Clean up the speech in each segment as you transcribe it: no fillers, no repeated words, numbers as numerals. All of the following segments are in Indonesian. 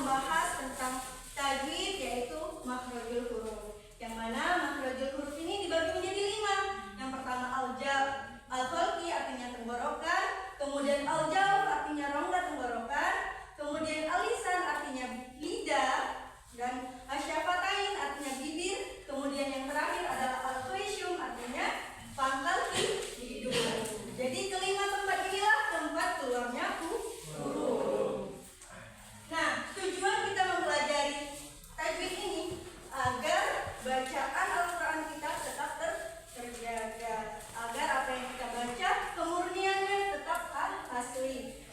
membahas tentang tajwid, yaitu makhrajul huruf. Yang mana makhrajul huruf ini dibagi menjadi 5. Yang pertama al-khalqi artinya tenggorokan, kemudian al-jawf artinya rongga tenggorokan, kemudian al-lisan artinya lidah, dan asyafatain artinya bibir, kemudian yang terakhir adalah al-khayshum artinya pangkal di hidung. Jadi kelima tempat inilah tempat keluarnya huruf. Nah, tujuan kita mempelajari tajwid ini agar bacaan Al-Quran kita tetap terjaga, agar apa yang kita baca kemurniannya tetap asli.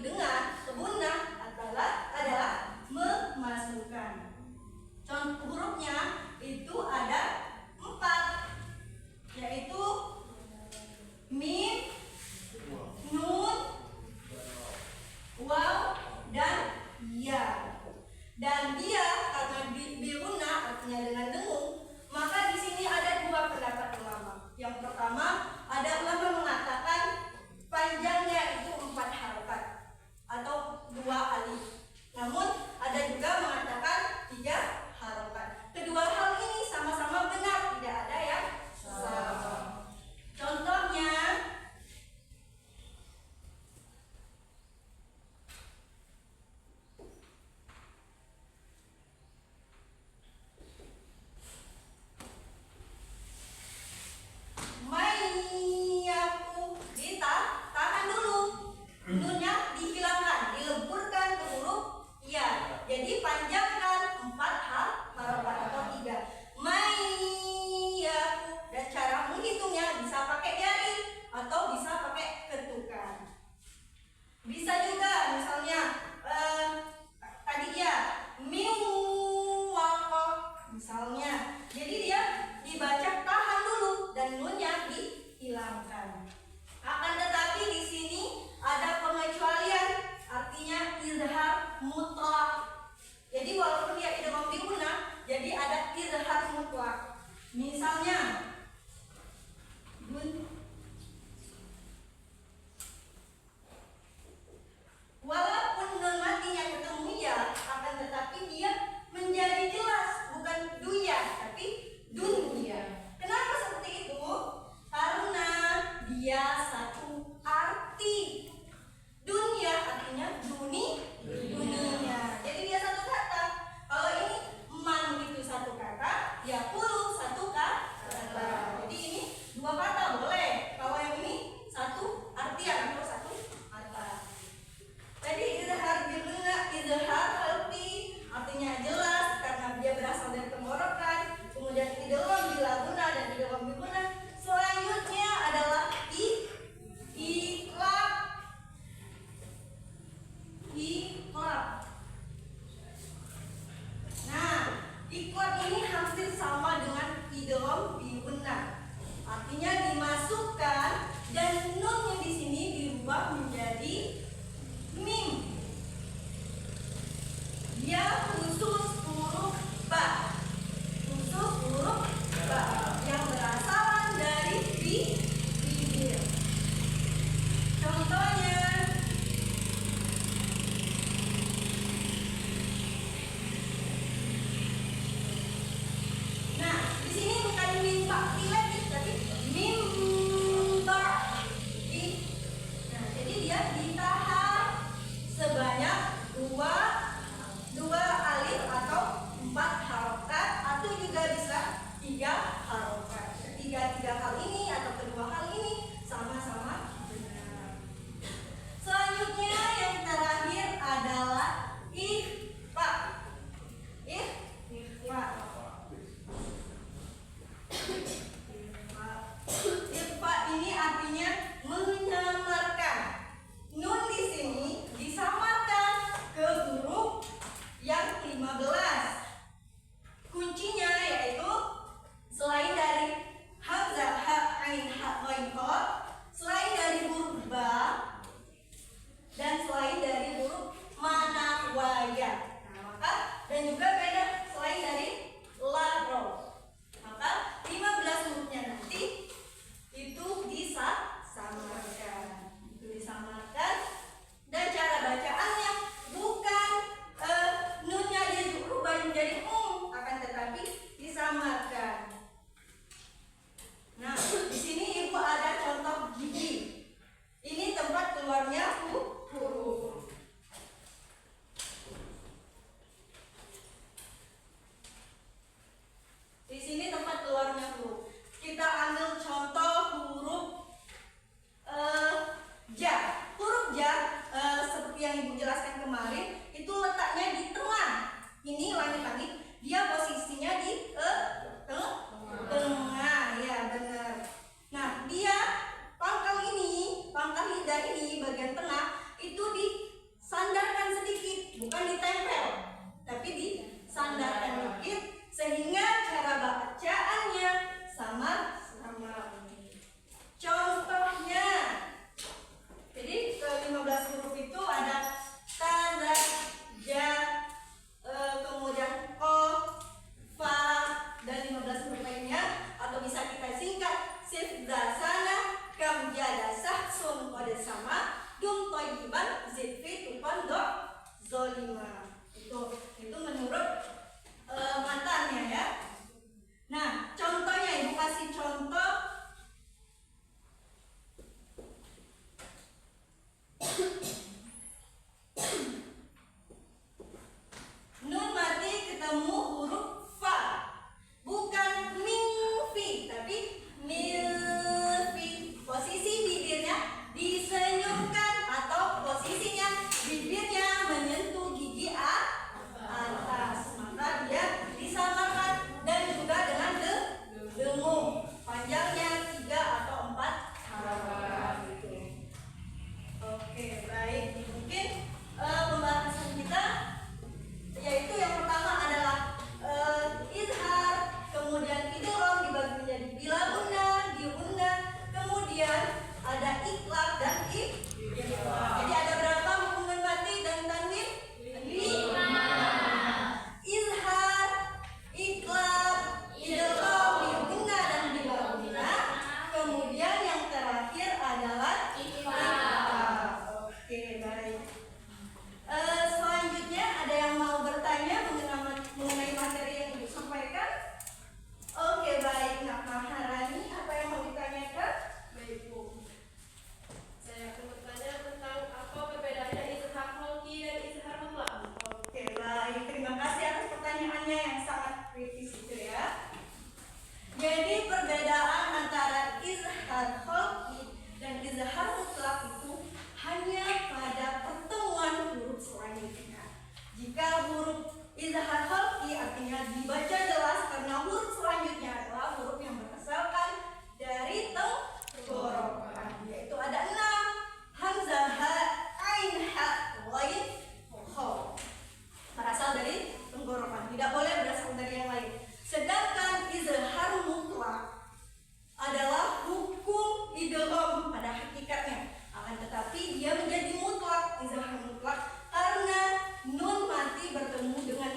dengan kegunah adalah memasukkan. Contoh hurufnya itu ada 4, yaitu mim, nun, waw, dan ya. Dan dia karena biruna artinya dengan dengung, maka di sini ada 2 pendapat ulama. Yang pertama, ada ulama mengatakan panjangnya itu 4 harokat atau 2 alif. Namun ada juga mengatakan 3 harokat. Kedua hal ini sama-sama benar, tidak ada yang salah. Contohnya, Mayaku tahan dulu. Nunnya dihilangkan, dileburkan ke huruf ya. Jadi panjangkan 4 harokat atau 3. Mayaku. Dan cara menghitungnya bisa pakai jari atau bisa pakai ketukan. Bisa juga misalnya tadi ya miwako misalnya. Jadi dia dibaca tahan dulu dan nunnya dihilangkan. Akan tetapi di sini ada pengecualian, artinya izhar mutlak. Jadi walaupun dia idgham bi gunnah, jadi ada izhar mutlak. Misalnya walaupun nun matinya ketemu ya, akan tetapi dia menjadi jelas, bukan duya tapi dunya. Kenapa seperti itu? Karena dia satu arti. Dunia artinya dunia. Jadi dia satu kata. Kalau ini man itu satu kata, ya puluh satu kata. Jadi ini 2 kata boleh. Kalau yang ini satu artian atau satu kata. Jadi izhar bilguna, izhar halqi artinya jelas karena dia berasal dari tenggorokan. Kemudian idgham bil guna dan idgham bil guna. Selanjutnya adalah iqlab. Nah, iqlab ini hampir sama dengan idgham bi gunnah. Artinya dimasukkan dan nunnya di sini dirubah menjadi mim. Dia khusus huruf ba. Khusus huruf ba yang berasalan dari bibir. Contohnya nah, di sini bukan mimba lagi tapi mimba. Nah, jadi dia ditahan sebanyak 2 alif atau 4 harokat atau juga bisa 3 harokat. Tiga hal ini atau kedua hal ini sama-sama benar. Selanjutnya yang terakhir adalah ikhfa. Ikhfa ini artinya menyamarkan. Nun di sini disamarkan ke huruf yang 15. Kuncinya yaitu selain dari hamzah, ha, ain, ha, ghain, kha, selain dari huruf ba dan selain dari huruf mana, waya. Nah, maka dan juga beda selain dari la, ro. Maka 15 hurufnya nanti itu disamarkan. Dan cara bacaannya bukan nunnya dirubah menjadi akan tetapi disamarkan. Nah, di sini Ibu ada contoh gigi. Ini tempat keluarnya huruf. Di sini tempat keluarnya huruf. Kita ambil contoh huruf ja. Huruf ja seperti yang Ibu jelaskan kemarin itu letaknya di tengah. Ini langit-langit, dia posisinya di tengah, ya benar. Nah, dia pangkal lidah ini bagian tengah itu kelima. Itu menurut matanya ya. Nah, contohnya Ibu kasih contoh. Nun mati ketemu huruf fa. Bukan milfi, tapi milfi. Posisi bibirnya disenyumkan atau posisinya bibirnya menyentuh gigi atas. Maka dia disamakan dan juga dengan dengung. Panjangnya 3 atau 4 harapan gitu. Oke, baik. Mungkin pembahasan kita yaitu yang pertama adalah izhar, kemudian idgham dibagi menjadi bila guna, di guna, kemudian ada iklab dan ikhfa. Jadi ada berapa hubungan mati dan tanwin? 5. Izhar, iklab, idgham, di guna dan bila guna. Kemudian yang terakhir adalah ikhfa. Oke, baik. Selanjutnya ada yang mau bertanya mengenai materi yang Ibu sampaikan? Oke, baik. Nah, Maharani, apa yang mau ditanyakan? Baik, Bu. Saya akan bertanya tentang apa perbedaannya izhar kholqi dan izhar mutlak. Oke, baik. Terima kasih atas pertanyaannya yang sangat kritis itu ya. Jadi perbedaan antara izhar kholqi dan izhar mutlak itu hanya pada pertemuan huruf selanjutnya. Jika huruf izhar kholqi artinya dibaca jelas karena huruf selanjutnya adalah huruf yang berasalkan dari tenggorokan, yaitu ada 6: hamzah, ha, ain, ha, ghain, kha. Berasal dari tenggorokan, tidak boleh berasal dari yang lain. Sedangkan izhar mutlak adalah hukum idgham pada hakikatnya, akan tetapi dia menjadi mutlak, izhar mutlak, karena nun mati bertemu dengan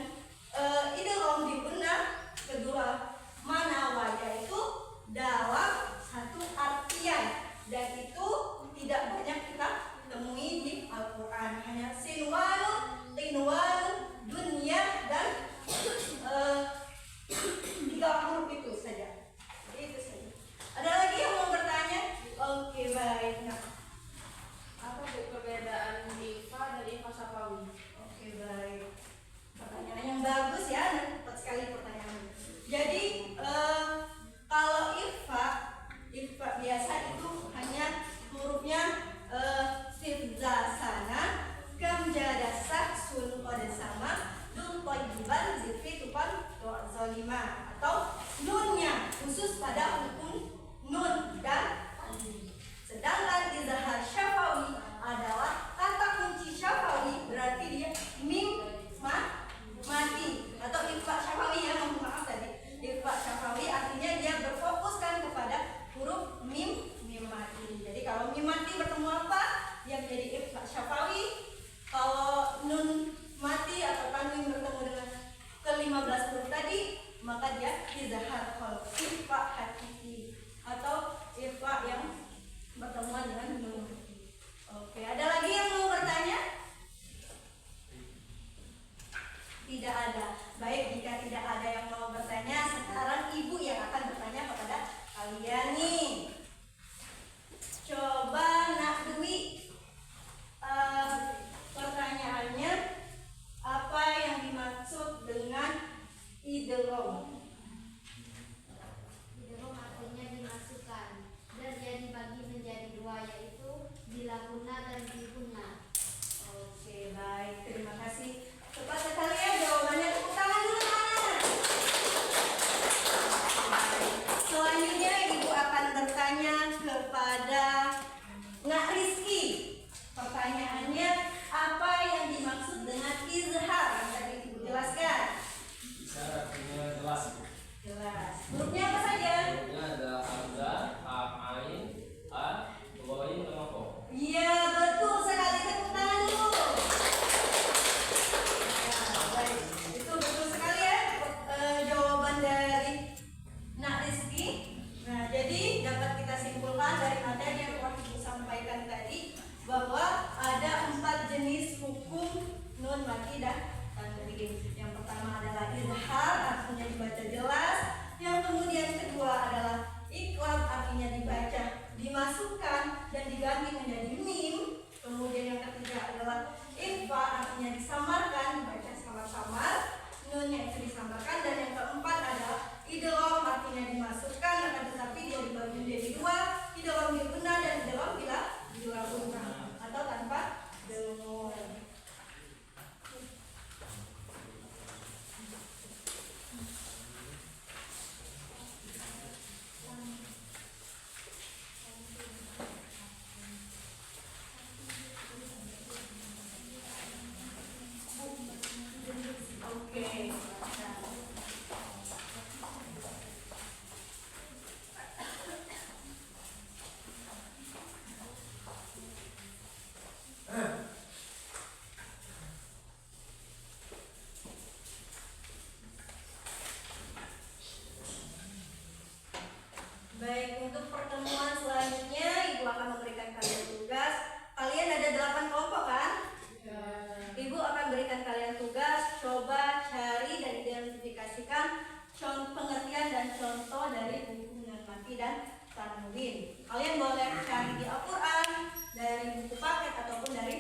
Alvin. Kalian boleh cari di Al-Quran, dari buku paket ataupun dari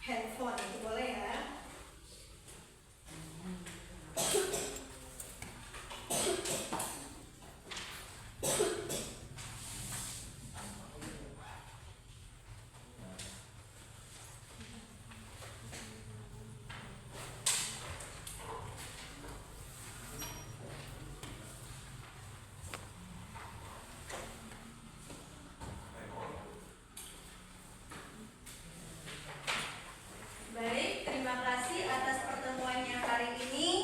handphone, itu boleh ya. Baik, terima kasih atas pertemuannya hari ini.